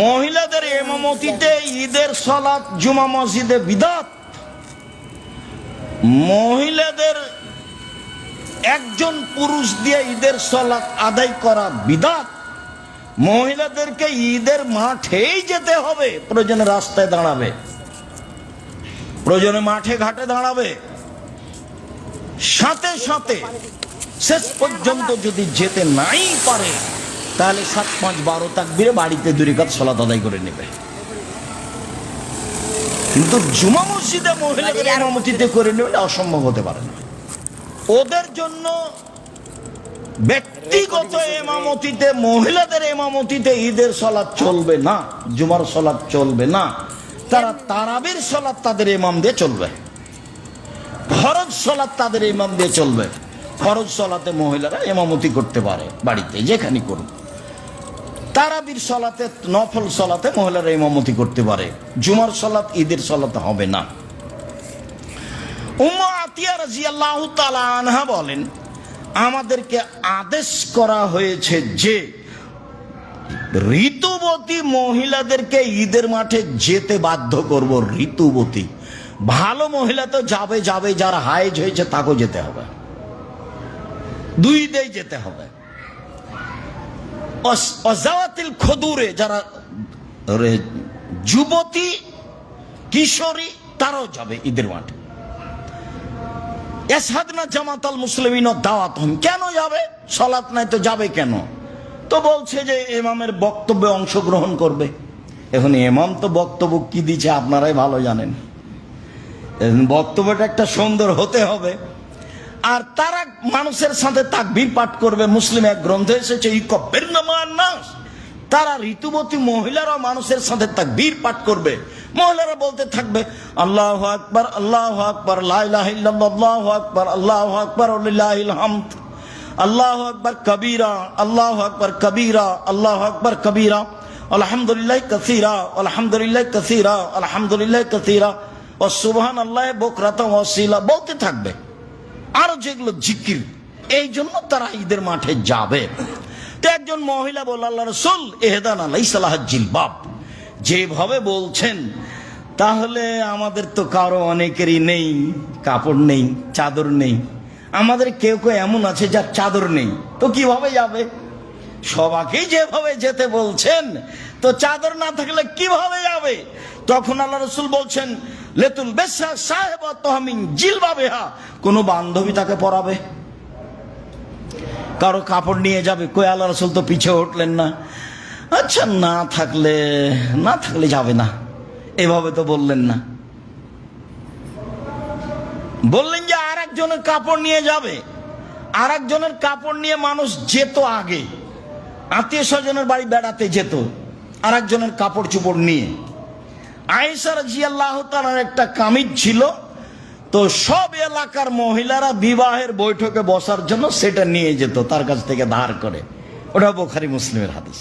মহিলাদের ইমামতিতে ঈদের সালাত জুমা মসজিদে বিদআত। মহিলাদের একজন পুরুষ দিয়ে ঈদের সালাত আদায় করা বিদআত। মহিলাদেরকে ঈদের মাঠেই যেতে হবে, প্রয়োজনে রাস্তায় দাঁড়াবে, প্রয়োজনে মাঠে ঘাটে দাঁড়াবে, সাথে সাথে শেষ পর্যন্ত যদি যেতে নাই পারে তাহলে 7-5-12 তাকবীরে বাড়িতে 2 রাকাত সালাত আদায় করে নেবে। কিন্তু জুমা মসজিদে মহিলাদের ইমামতিতে করে নেবে অসম্ভব হতে পারে না। ওদের জন্য ব্যক্তিগত ইমামতিতে, মহিলাদের ইমামতিতে ঈদের সালাত চলবে না, জুমার সালাত চলবে না। তারা তারাবির সালাত তাদের ইমাম দিয়ে চলবে, ফরজ সালাত তাদের ইমাম দিয়ে চলবে। ফরজ সালাতে মহিলারা ইমামতি করতে পারে বাড়িতে যেখানে করুক। তারাবির সালাতে, নফল সালাতে মহিলারা ইমামতি করতে পারে। জুমার সালাত ঈদের সালাতে হবে না। উম্মু আতিয়া রাদিয়াল্লাহু তাআলা আনহা বলেন, আমাদেরকে আদেশ করা হয়েছে যে ঋতুবতী মহিলাদেরকে ঈদের মাঠে যেতে বাধ্য করব। ঋতুবতী, ভালো মহিলা তো যাবে যাবে, যারা হায়েজ হয়েছে তাকেও যেতে হবে, 2 ঈদেই যেতে হবে। অজাওয়াতিল খুদুরে, যারা যুবতী কিশোরী তারাও যাবে ঈদের মাঠে। ইয়াশহাদনা জামাতাল মুসলিমিন দাওয়াতহুম, কেন যাবে? সালাত নাই তো যাবে কেন? তো বলছে যে ইমামের বক্তব্যে অংশগ্রহণ করবে। এখন ইমাম তো বক্তব্য কি দিচ্ছে আপনারাই ভালো জানেন। বক্তব্যটা একটা সুন্দর হতে হবে। আর তারা মানুষের সাথে তাকবীর পাঠ করবে। মুসলিম এক গ্রন্থে এসেছে ইকব্বিরনা মা'আন নাস, তারা ঋতুবতী মহিলারা মানুষের সাথে তাকবীর পাঠ করবে। মহিলারা বলতে থাকবে আল্লাহু আকবার, আল্লাহু আকবার, লা ইলাহা ইল্লাল্লাহ, আল্লাহু আকবার, আল্লাহু আকবার ওয়া লিল্লাহিল হামদ, আল্লাহু আকবার কবীরা, আল্লাহু আকবার কবীরা, আল্লাহু আকবার কবীরা, আলহামদুলিল্লাহ কাসীরা, আলহামদুলিল্লাহ কাসীরা, আলহামদুলিল্লাহ কাসীরা ওয়া সুবহানাল্লাহি বুকরাতান ওয়া আসীলা বলতে থাকবে। আরো যেগুলো জিকির, এই জন্য তারা ঈদের মাঠে যাবে। তো একজন মহিলা বলল, আল্লাহ রাসূল ইহদানা লাইসা লাহা জিলবাব, যেভাবে বলছেন তাহলে আমাদের তো কারো অনেকেরই নেই, কাপড় নেই, চাদর নেই। আমাদের কেউ কেউ এমন আছে যার চাদর নেই, তো কিভাবে যাবে? সবাইকেই যেভাবে যেতে বলছেন, তো চাদর না থাকলে কিভাবে যাবে? তখন আল্লাহ রাসূল বলছেন লেতুল বেসা সাহেবাতুহা মিন জিলবাবিহা, কোন বান্ধবী তাকে পরাবে। কারো কাপড় নিয়ে যাবে, কই আল্লাহ রাসূল তো পিছে উঠলেন না। আচ্ছা না থাকলে যাবে না, এভাবে তো বললেন না। বললেন যে আর একজনের কাপড় নিয়ে যাবে। আর একজনের কাপড় নিয়ে মানুষ যেত আগে, আত্মীয় স্বজনের বাড়ি বেড়াতে যেত আর একজনের কাপড় চোপড় নিয়ে। আয়েশা রাদিয়াল্লাহু তাআলার একটা কামিজ ছিল, তো সব এলাকার মহিলারা বিবাহের বৈঠকে বসার জন্য সেটা নিয়ে যেত তার কাছ থেকে ধার করে। ওটা বুখারী মুসলিমের হাদিস।